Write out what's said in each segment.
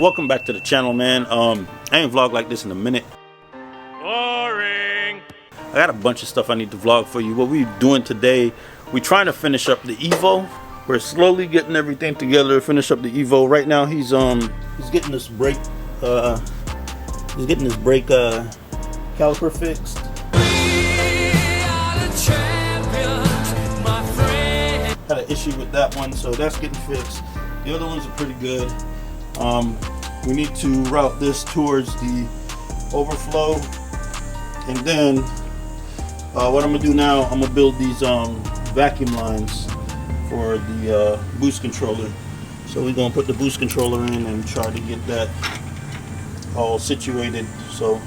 welcome back to the channel, man. I ain't vlogged like this in a minute. Boring. I got a bunch of stuff I need to vlog for you. What we doing today, we trying to finish up the EVO. We're slowly getting everything together to finish up the EVO. Right now he's getting this brake caliper fixed. Had an issue with that one, so that's getting fixed. The other ones are pretty good. We need to route this towards the overflow, and then what I'm gonna do now, I'm gonna build these vacuum lines for the boost controller. So we're gonna put the boost controller in and try to get that all situated. So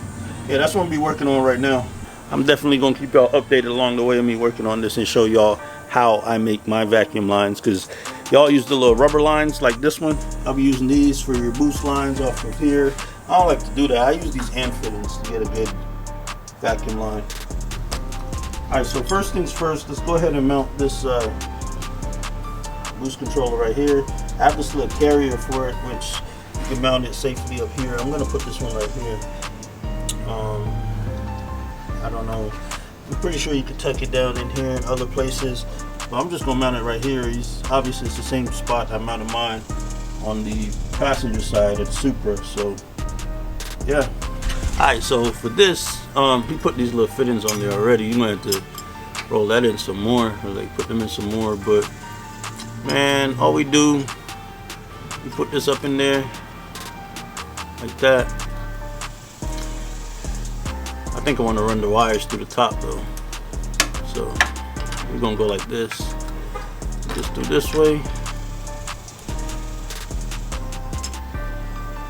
yeah, that's what I'm gonna be working on right now. I'm definitely gonna keep y'all updated along the way of me working on this and show y'all how I make my vacuum lines, because y'all use the little rubber lines like this one. I'll be using these for your boost lines off of here. I don't like to do that. I use these hand fittings to get a good vacuum line. Alright, so first things first, let's go ahead and mount this boost controller right here. I have this little carrier for it, which you can mount it safely up here. I'm going to put this one right here. I don't know. I'm pretty sure you could tuck it down in here and other places, but I'm just gonna mount it right here. Obviously it's the same spot I mounted mine on the passenger side of the Supra. So yeah. Alright, so for this, we put these little fittings on there already. You might have to roll that in some more, or like put them in some more. But man, all we do, we put this up in there like that. I think I want to run the wires through the top though, so we're gonna go like this. Just do this way.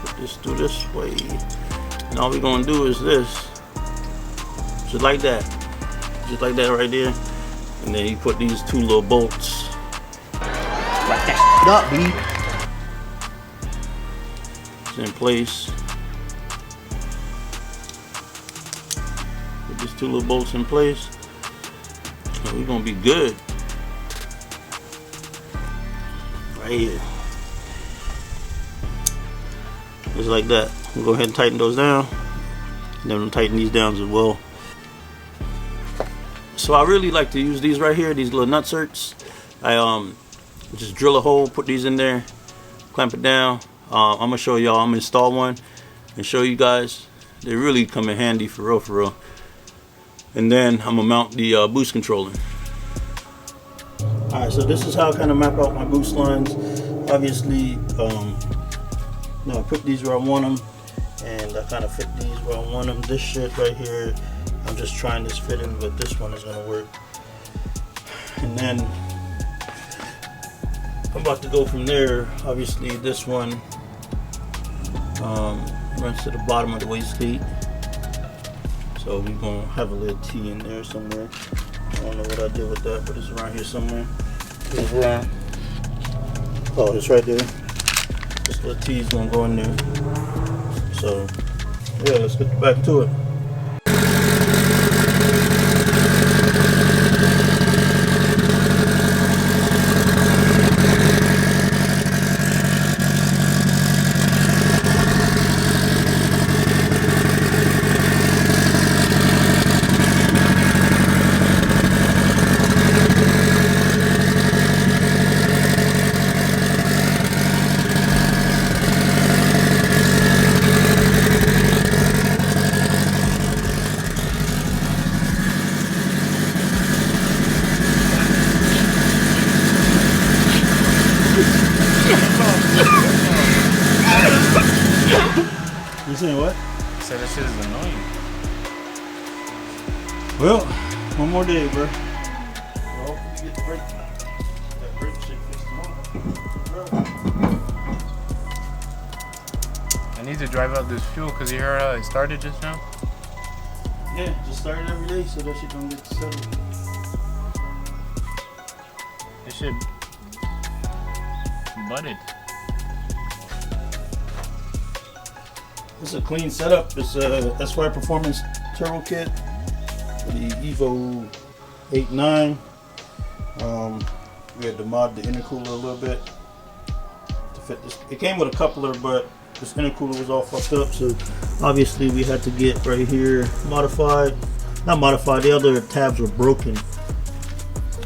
Put this through this way, and all we're gonna do is this, just like that right there. And then you put these two little bolts. Wrap that up, B. It's in place. These two little bolts in place, and we're gonna be good right here, just like that. We'll go ahead and tighten those down, and then we'll tighten these down as well. So I really like to use these right here, these little nutserts. I just drill a hole, put these in there, clamp it down. I'm gonna show y'all. I'm gonna install one and show you guys. They really come in handy for real. And then I'm gonna mount the boost controller. Alright, so this is how I kind of map out my boost lines. Obviously, I put these where I want them, and I kind of fit these where I want them. This shit right here, I'm just trying this fitting, but this one is gonna work. And then I'm about to go from there. Obviously, this one runs to the bottom of the wastegate. So we're gonna have a little T in there somewhere. I don't know what I did with that, but it's around here somewhere. It's around. Oh, it's right there. This little T is gonna go in there. So yeah, let's get back to it. You saying what? I said that shit is annoying. Well, one more day, bro. Hopefully we get that brake shit fixed tomorrow. I need to drive out this fuel because you heard how it started just now? Yeah, just start it every day so that shit don't get settled. This shit butted. This is a clean setup. It's a SY Performance Turbo Kit for the EVO 8.9. We had to mod the intercooler a little bit to fit this. It came with a coupler, but this intercooler was all fucked up, so obviously we had to get right here modified. Not modified, the other tabs were broken.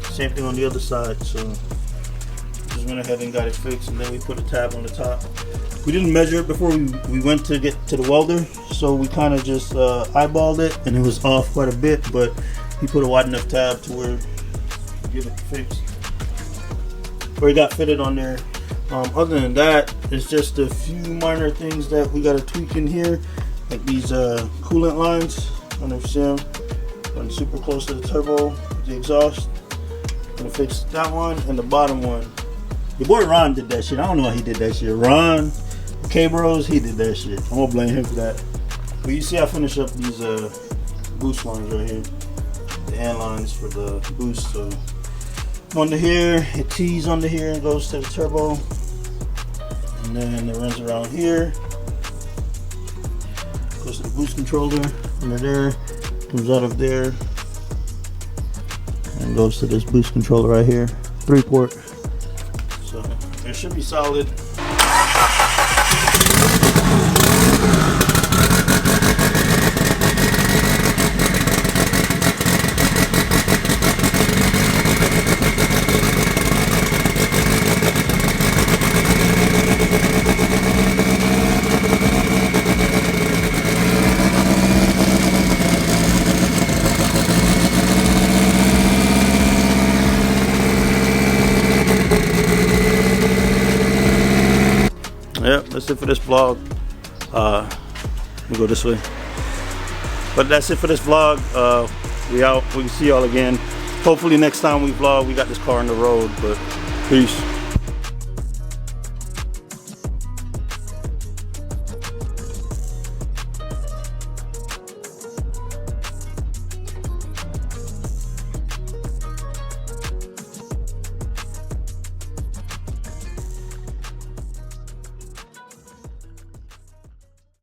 Same thing on the other side, so just went ahead and got it fixed, and then we put a tab on the top. We didn't measure it before we went to get to the welder, so we kind of just eyeballed it, and it was off quite a bit, but he put a wide enough tab to where we get it fixed. Where it got fitted on there. Other than that, it's just a few minor things that we got to tweak in here, like these coolant lines. I don't know if you see them, running super close to the turbo, the exhaust. Gonna fix that one and the bottom one. Your boy Ron did that shit. I don't know why he did that shit. Ron, K-Bros, he did that shit. I'm gonna blame him for that. But you see I finish up these boost lines right here. The end lines for the boost. So under here, it tees under here and goes to the turbo. And then it runs around here. Goes to the boost controller under there. Comes out of there. And goes to this boost controller right here. 3-port. So it should be solid. Yep, that's it for this vlog. Let me go this way. But that's it for this vlog. We out. We can see y'all again. Hopefully next time we vlog, we got this car on the road. But peace.